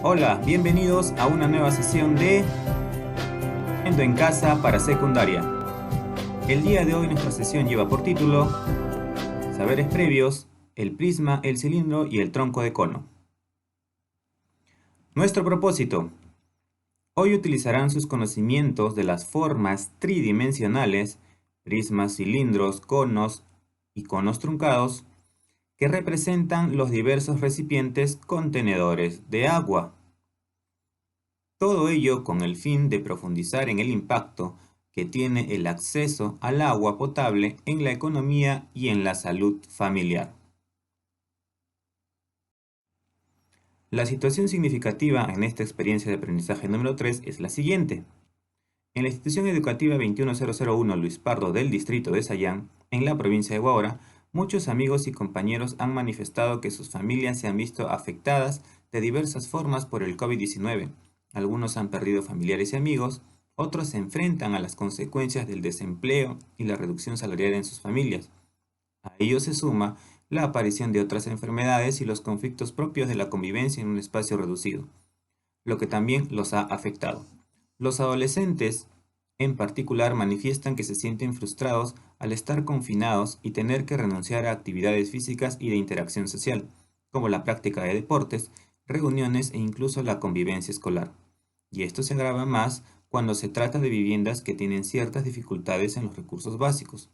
Hola, bienvenidos a una nueva sesión de Aprendo en Casa para Secundaria. El día de hoy nuestra sesión lleva por título Saberes previos, el prisma, el cilindro y el tronco de cono. Nuestro propósito. Hoy utilizarán sus conocimientos de las formas tridimensionales, prismas, cilindros, conos y conos truncados, que representan los diversos recipientes contenedores de agua. Todo ello con el fin de profundizar en el impacto que tiene el acceso al agua potable en la economía y en la salud familiar. La situación significativa en esta experiencia de aprendizaje número 3 es la siguiente. En la institución educativa 21001 Luis Pardo del distrito de Sayán, en la provincia de Huaura, muchos amigos y compañeros han manifestado que sus familias se han visto afectadas de diversas formas por el COVID-19. Algunos han perdido familiares y amigos, otros se enfrentan a las consecuencias del desempleo y la reducción salarial en sus familias. A ello se suma la aparición de otras enfermedades y los conflictos propios de la convivencia en un espacio reducido, lo que también los ha afectado. Los adolescentes, en particular, manifiestan que se sienten frustrados al estar confinados y tener que renunciar a actividades físicas y de interacción social, como la práctica de deportes, reuniones e incluso la convivencia escolar. Y esto se agrava más cuando se trata de viviendas que tienen ciertas dificultades en los recursos básicos.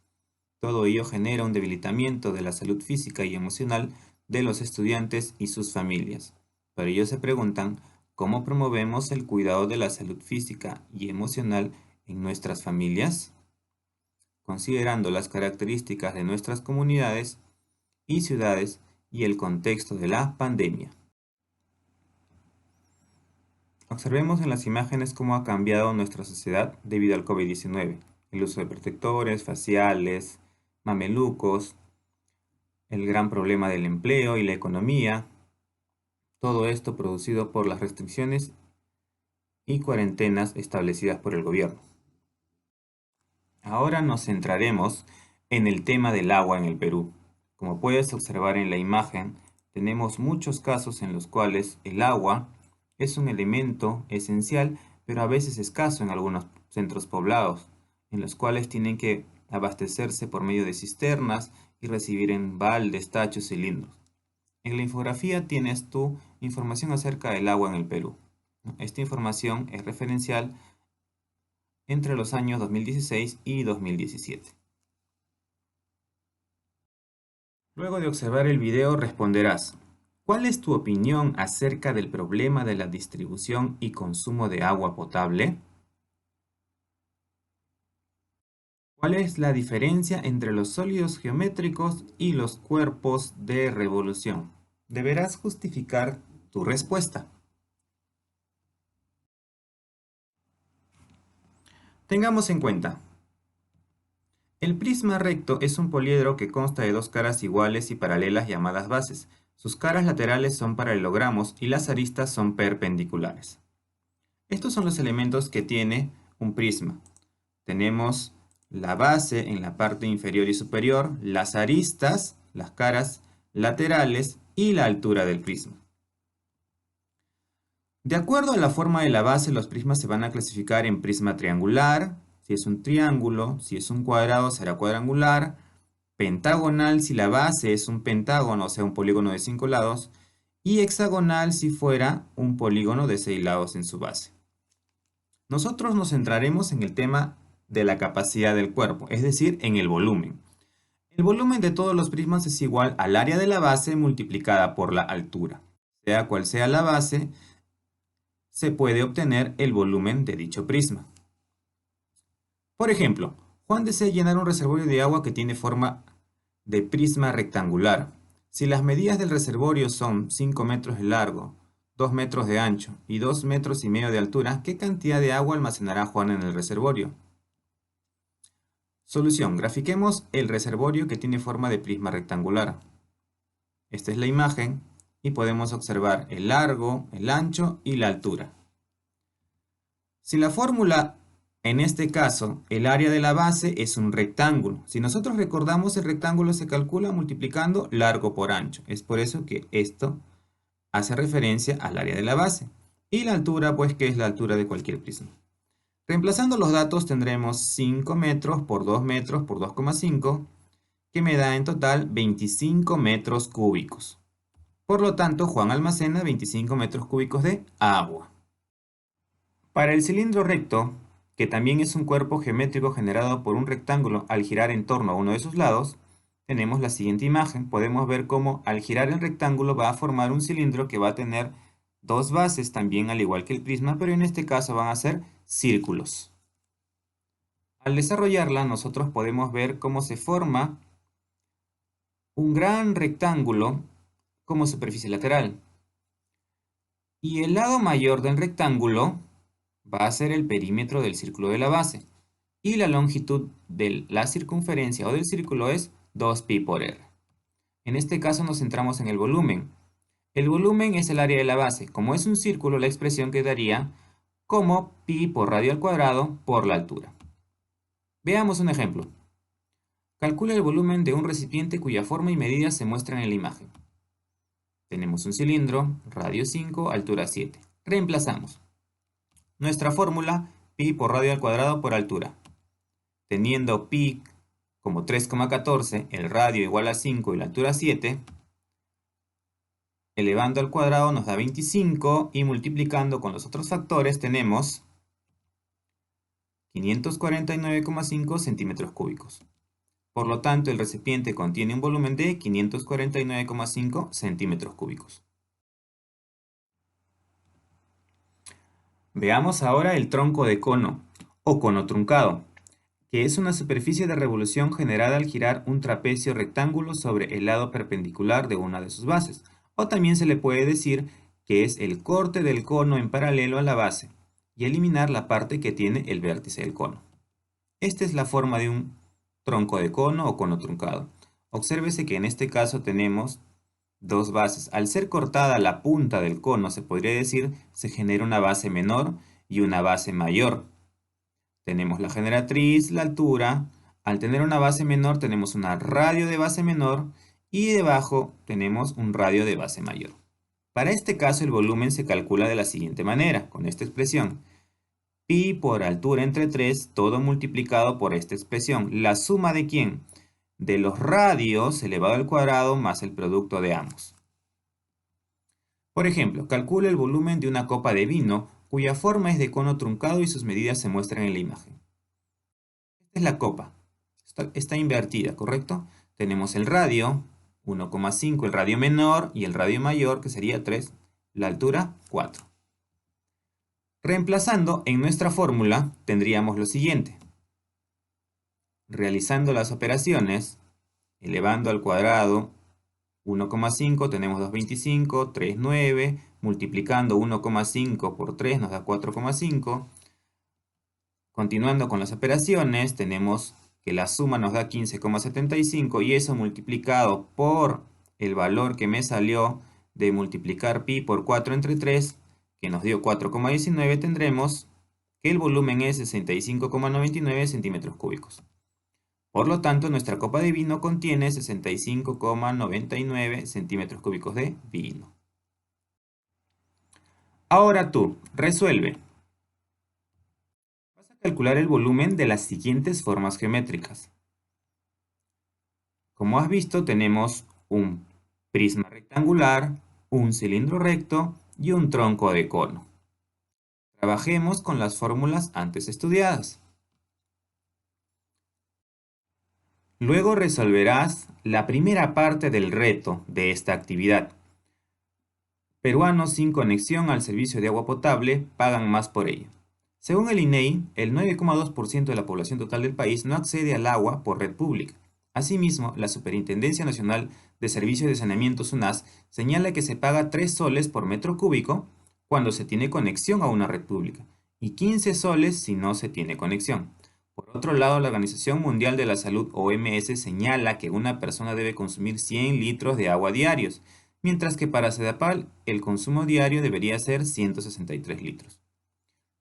Todo ello genera un debilitamiento de la salud física y emocional de los estudiantes y sus familias. Por ello se preguntan, ¿cómo promovemos el cuidado de la salud física y emocional en nuestras familias? Considerando las características de nuestras comunidades y ciudades y el contexto de la pandemia. Observemos en las imágenes cómo ha cambiado nuestra sociedad debido al COVID-19. El uso de protectores faciales, mamelucos, el gran problema del empleo y la economía, todo esto producido por las restricciones y cuarentenas establecidas por el gobierno. Ahora nos centraremos en el tema del agua en el Perú. Como puedes observar en la imagen, tenemos muchos casos en los cuales el agua es un elemento esencial, pero a veces escaso en algunos centros poblados, en los cuales tienen que abastecerse por medio de cisternas y recibir en baldes, tachos, cilindros. En la infografía tienes tu información acerca del agua en el Perú. Esta información es referencial entre los años 2016 y 2017. Luego de observar el video responderás, ¿cuál es tu opinión acerca del problema de la distribución y consumo de agua potable? ¿Cuál es la diferencia entre los sólidos geométricos y los cuerpos de revolución? Deberás justificar tu respuesta. Tengamos en cuenta, el prisma recto es un poliedro que consta de dos caras iguales y paralelas llamadas bases. Sus caras laterales son paralelogramos y las aristas son perpendiculares. Estos son los elementos que tiene un prisma. Tenemos la base en la parte inferior y superior, las aristas, las caras laterales y la altura del prisma. De acuerdo a la forma de la base, los prismas se van a clasificar en prisma triangular, si es un triángulo; si es un cuadrado será cuadrangular; pentagonal si la base es un pentágono, o sea un polígono de 5 lados; y hexagonal si fuera un polígono de 6 lados en su base. Nosotros nos centraremos en el tema de la capacidad del cuerpo, es decir, en el volumen. El volumen de todos los prismas es igual al área de la base multiplicada por la altura. Sea cual sea la base, se puede obtener el volumen de dicho prisma. Por ejemplo, Juan desea llenar un reservorio de agua que tiene forma de prisma rectangular. Si las medidas del reservorio son 5 metros de largo, 2 metros de ancho y 2,5 metros de altura, ¿qué cantidad de agua almacenará Juan en el reservorio? Solución. Grafiquemos el reservorio que tiene forma de prisma rectangular. Esta es la imagen y podemos observar el largo, el ancho y la altura. Si la fórmula, en este caso, el área de la base es un rectángulo. Si nosotros recordamos, el rectángulo se calcula multiplicando largo por ancho. Es por eso que esto hace referencia al área de la base. Y la altura, pues, que es la altura de cualquier prisma. Reemplazando los datos tendremos 5 metros por 2 metros por 2,5, que me da en total 25 metros cúbicos. Por lo tanto, Juan almacena 25 metros cúbicos de agua. Para el cilindro recto, que también es un cuerpo geométrico generado por un rectángulo al girar en torno a uno de sus lados, tenemos la siguiente imagen. Podemos ver cómo al girar el rectángulo va a formar un cilindro que va a tener dos bases también al igual que el prisma, pero en este caso van a ser círculos. Al desarrollarla, nosotros podemos ver cómo se forma un gran rectángulo como superficie lateral. Y el lado mayor del rectángulo va a ser el perímetro del círculo de la base. Y la longitud de la circunferencia o del círculo es 2pi por r. En este caso nos centramos en el volumen. El volumen es el área de la base. Como es un círculo, la expresión quedaría como pi por radio al cuadrado por la altura. Veamos un ejemplo. Calcula el volumen de un recipiente cuya forma y medida se muestran en la imagen. Tenemos un cilindro, radio 5, altura 7. Reemplazamos. Nuestra fórmula, pi por radio al cuadrado por altura. Teniendo pi como 3,14, el radio igual a 5 y la altura 7, elevando al cuadrado nos da 25 y multiplicando con los otros factores tenemos 549,5 centímetros cúbicos. Por lo tanto, el recipiente contiene un volumen de 549,5 centímetros cúbicos. Veamos ahora el tronco de cono o cono truncado, que es una superficie de revolución generada al girar un trapecio rectángulo sobre el lado perpendicular de una de sus bases, o también se le puede decir que es el corte del cono en paralelo a la base y eliminar la parte que tiene el vértice del cono. Esta es la forma de un tronco de cono o cono truncado. Obsérvese que en este caso tenemos dos bases. Al ser cortada la punta del cono, se podría decir, se genera una base menor y una base mayor. Tenemos la generatriz, la altura. Al tener una base menor tenemos una radio de base menor y debajo tenemos un radio de base mayor. Para este caso el volumen se calcula de la siguiente manera, con esta expresión. Pi por altura entre 3, todo multiplicado por esta expresión. ¿La suma de quién? De los radios elevado al cuadrado más el producto de ambos. Por ejemplo, calcula el volumen de una copa de vino cuya forma es de cono truncado y sus medidas se muestran en la imagen. Esta es la copa. Está invertida, ¿correcto? Tenemos el radio, 1,5, el radio menor, y el radio mayor, que sería 3, la altura, 4. Reemplazando en nuestra fórmula tendríamos lo siguiente. Realizando las operaciones, elevando al cuadrado 1,5 tenemos 2,25, 3,9, multiplicando 1,5 por 3 nos da 4,5. Continuando con las operaciones tenemos que la suma nos da 15,75 y eso multiplicado por el valor que me salió de multiplicar pi por 4 entre 3, que nos dio 4,19, tendremos que el volumen es 65,99 centímetros cúbicos. Por lo tanto, nuestra copa de vino contiene 65,99 centímetros cúbicos de vino. Ahora tú, resuelve. Vas a calcular el volumen de las siguientes formas geométricas. Como has visto, tenemos un prisma rectangular, un cilindro recto y un tronco de cono. Trabajemos con las fórmulas antes estudiadas. Luego resolverás la primera parte del reto de esta actividad. Peruanos sin conexión al servicio de agua potable pagan más por ello. Según el INEI, el 9,2% de la población total del país no accede al agua por red pública. Asimismo, la Superintendencia Nacional de Servicios de Saneamiento SUNAS señala que se paga 3 soles por metro cúbico cuando se tiene conexión a una red pública y 15 soles si no se tiene conexión. Por otro lado, la Organización Mundial de la Salud, OMS, señala que una persona debe consumir 100 litros de agua diarios, mientras que para Sedapal el consumo diario debería ser 163 litros.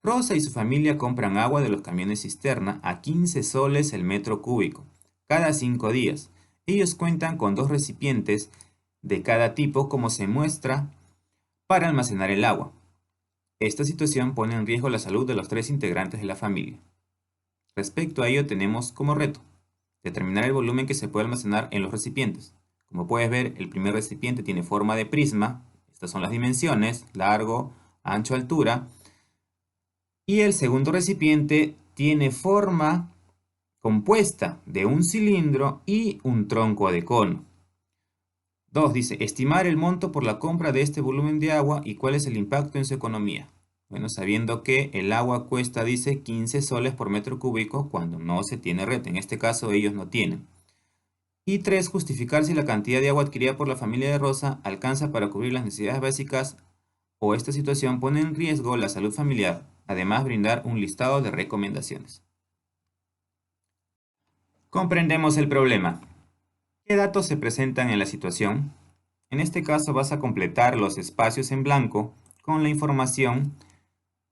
Rosa y su familia compran agua de los camiones cisterna a 15 soles el metro cúbico, cada 5 días. Ellos cuentan con 2 recipientes de cada tipo, como se muestra para almacenar el agua. Esta situación pone en riesgo la salud de los 3 integrantes de la familia. Respecto a ello tenemos como reto determinar el volumen que se puede almacenar en los recipientes. Como puedes ver, el primer recipiente tiene forma de prisma, estas son las dimensiones, largo, ancho, altura, y el segundo recipiente tiene forma compuesta de un cilindro y un tronco de cono. 2. Dice, estimar el monto por la compra de este volumen de agua y cuál es el impacto en su economía. Bueno, sabiendo que el agua cuesta, dice, 15 soles por metro cúbico cuando no se tiene red. En este caso ellos no tienen. Y 3. Justificar si la cantidad de agua adquirida por la familia de Rosa alcanza para cubrir las necesidades básicas o esta situación pone en riesgo la salud familiar. Además, brindar un listado de recomendaciones. Comprendemos el problema. ¿Qué datos se presentan en la situación? En este caso vas a completar los espacios en blanco con la información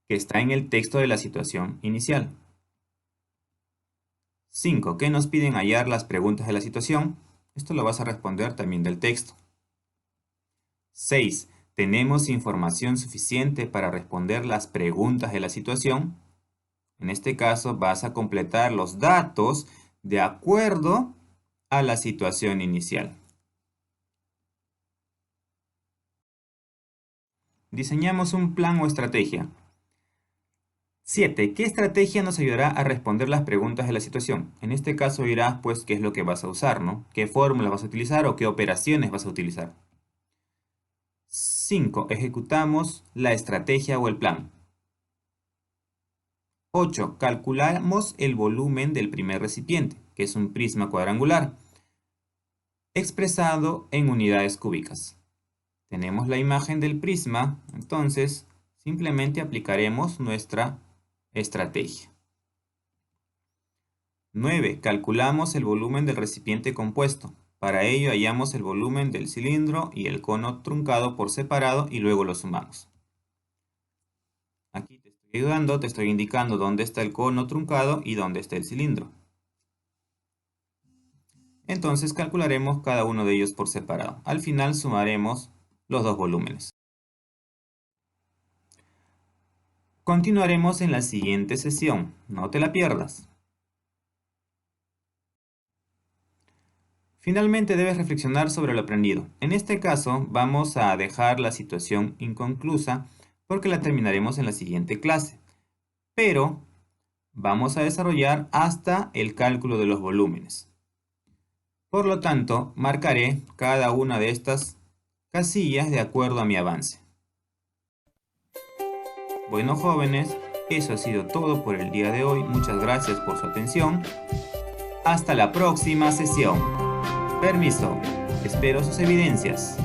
que está en el texto de la situación inicial. 5. ¿Qué nos piden hallar las preguntas de la situación? Esto lo vas a responder también del texto. 6. ¿Tenemos información suficiente para responder las preguntas de la situación? En este caso vas a completar los datos de acuerdo a la situación inicial. Diseñamos un plan o estrategia. 7. ¿Qué estrategia nos ayudará a responder las preguntas de la situación? En este caso dirás, pues, qué es lo que vas a usar, ¿no? ¿Qué fórmula vas a utilizar o qué operaciones vas a utilizar? 5. Ejecutamos la estrategia o el plan. 8. Calculamos el volumen del primer recipiente, que es un prisma cuadrangular, expresado en unidades cúbicas. Tenemos la imagen del prisma, entonces simplemente aplicaremos nuestra estrategia. 9. Calculamos el volumen del recipiente compuesto. Para ello hallamos el volumen del cilindro y el cono truncado por separado y luego lo sumamos. Aquí te estoy ayudando, te estoy indicando dónde está el cono truncado y dónde está el cilindro. Entonces calcularemos cada uno de ellos por separado. Al final sumaremos los dos volúmenes. Continuaremos en la siguiente sesión. No te la pierdas. Finalmente debes reflexionar sobre lo aprendido. En este caso vamos a dejar la situación inconclusa porque la terminaremos en la siguiente clase. Pero vamos a desarrollar hasta el cálculo de los volúmenes. Por lo tanto, marcaré cada una de estas casillas de acuerdo a mi avance. Bueno, jóvenes, eso ha sido todo por el día de hoy. Muchas gracias por su atención. Hasta la próxima sesión. Permiso. Espero sus evidencias.